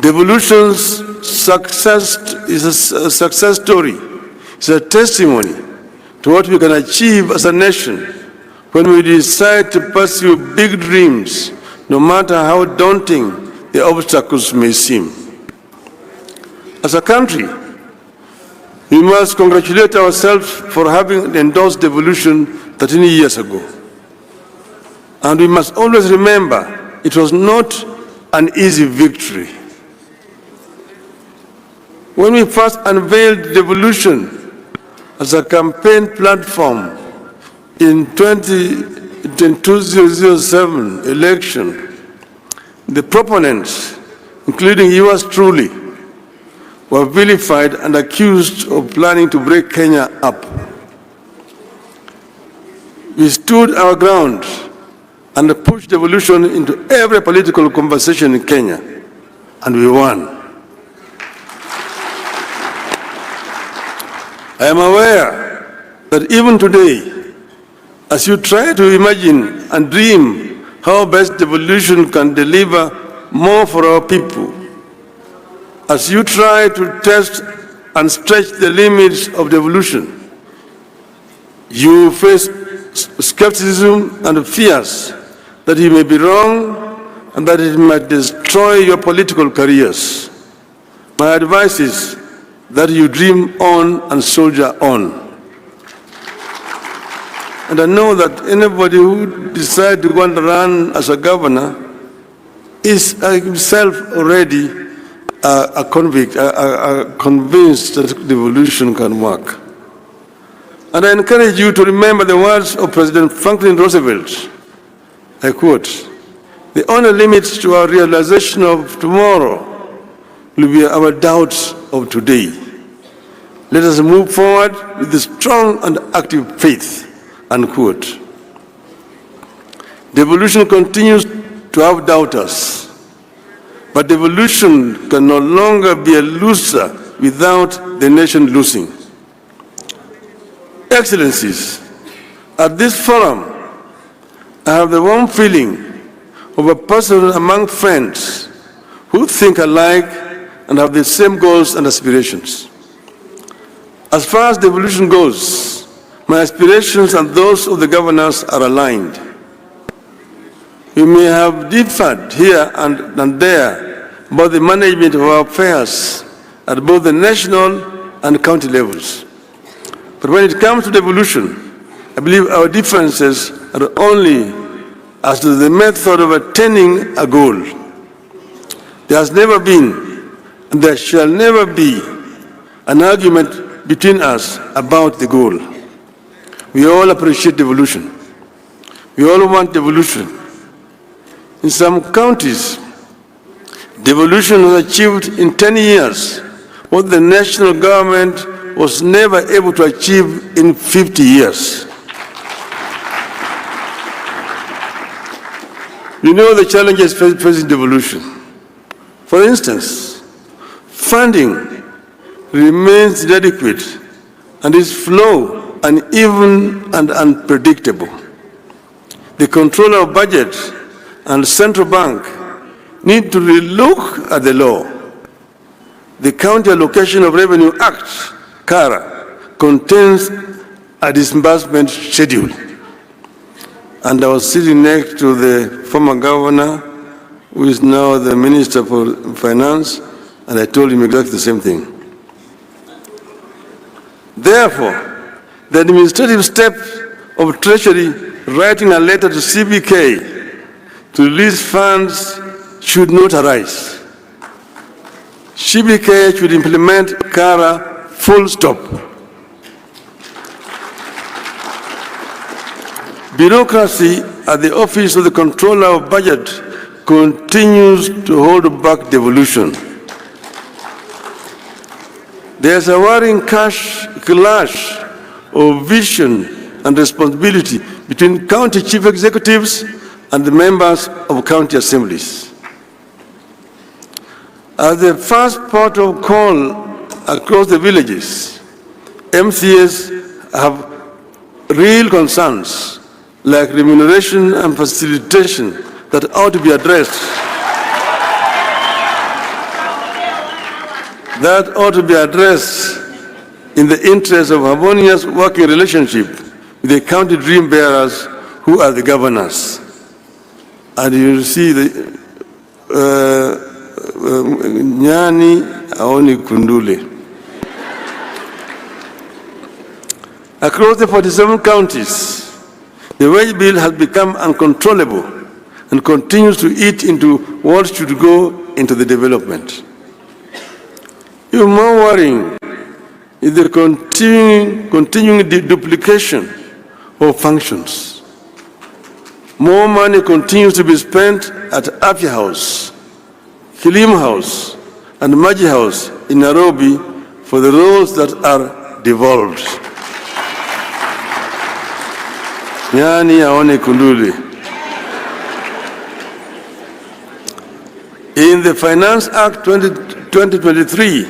Devolution's success is a success story. It's a testimony to what we can achieve as a nation when we decide to pursue big dreams, no matter how daunting the obstacles may seem. As a country, we must congratulate ourselves for having endorsed devolution 13 years ago. And we must always remember it was not an easy victory. When we first unveiled devolution as a campaign platform in 2007 election, the proponents, including yours truly, were vilified and accused of planning to break Kenya up. We stood our ground and pushed devolution into every political conversation in Kenya, and we won. I am aware that even today, as you try to imagine and dream how best devolution can deliver more for our people, as you try to test and stretch the limits of devolution, you face skepticism and fears that you may be wrong and that it might destroy your political careers. My advice is that you dream on and soldier on. And I know that anybody who decides to go and run as a governor is himself already a convinced that devolution can work. And I encourage you to remember the words of President Franklin Roosevelt. I quote, "The only limit to our realization of tomorrow will be our doubts of today. Let us move forward with a strong and active faith," unquote. Devolution continues to have doubters, but devolution can no longer be a loser without the nation losing. Excellencies, at this forum, I have the warm feeling of a person among friends who think alike and have the same goals and aspirations. As far as devolution goes, my aspirations and those of the governors are aligned. We may have differed here and there about the management of our affairs at both the national and county levels. But when it comes to devolution, I believe our differences are only as to the method of attaining a goal. There has never been, and there shall never be, an argument between us about the goal. We all appreciate devolution. We all want devolution. In some counties, devolution was achieved in 10 years, what the national government was never able to achieve in 50 years. You know the challenges facing devolution. For instance, funding remains inadequate and its flow uneven and unpredictable. The controller of budget and central bank need to relook at the law. The County Allocation of Revenue Act, CARA, contains a disbursement schedule. And I was sitting next to the former governor, who is now the Minister for Finance, and I told him exactly the same thing. Therefore, the administrative step of Treasury writing a letter to CBK to release funds should not arise. CBK should implement CARA full stop. Bureaucracy at the Office of the Controller of Budget continues to hold back devolution. There's a worrying clash of vision and responsibility between county chief executives and the members of county assemblies. As the first port of call across the villages, MCAs have real concerns like remuneration and facilitation that ought to be addressed. that ought to be addressed in the interest of harmonious working relationship with the county dream bearers who are the governors. And you see the Nyani aoni kundule. Across the 47 counties, the wage bill has become uncontrollable and continues to eat into what should go into the development. Even more worrying is the continuing duplication of functions. More money continues to be spent at Afya House, Kilim House, and Maji House in Nairobi for the roles that are devolved. Nyani aone kunduli. In the Finance Act 2023,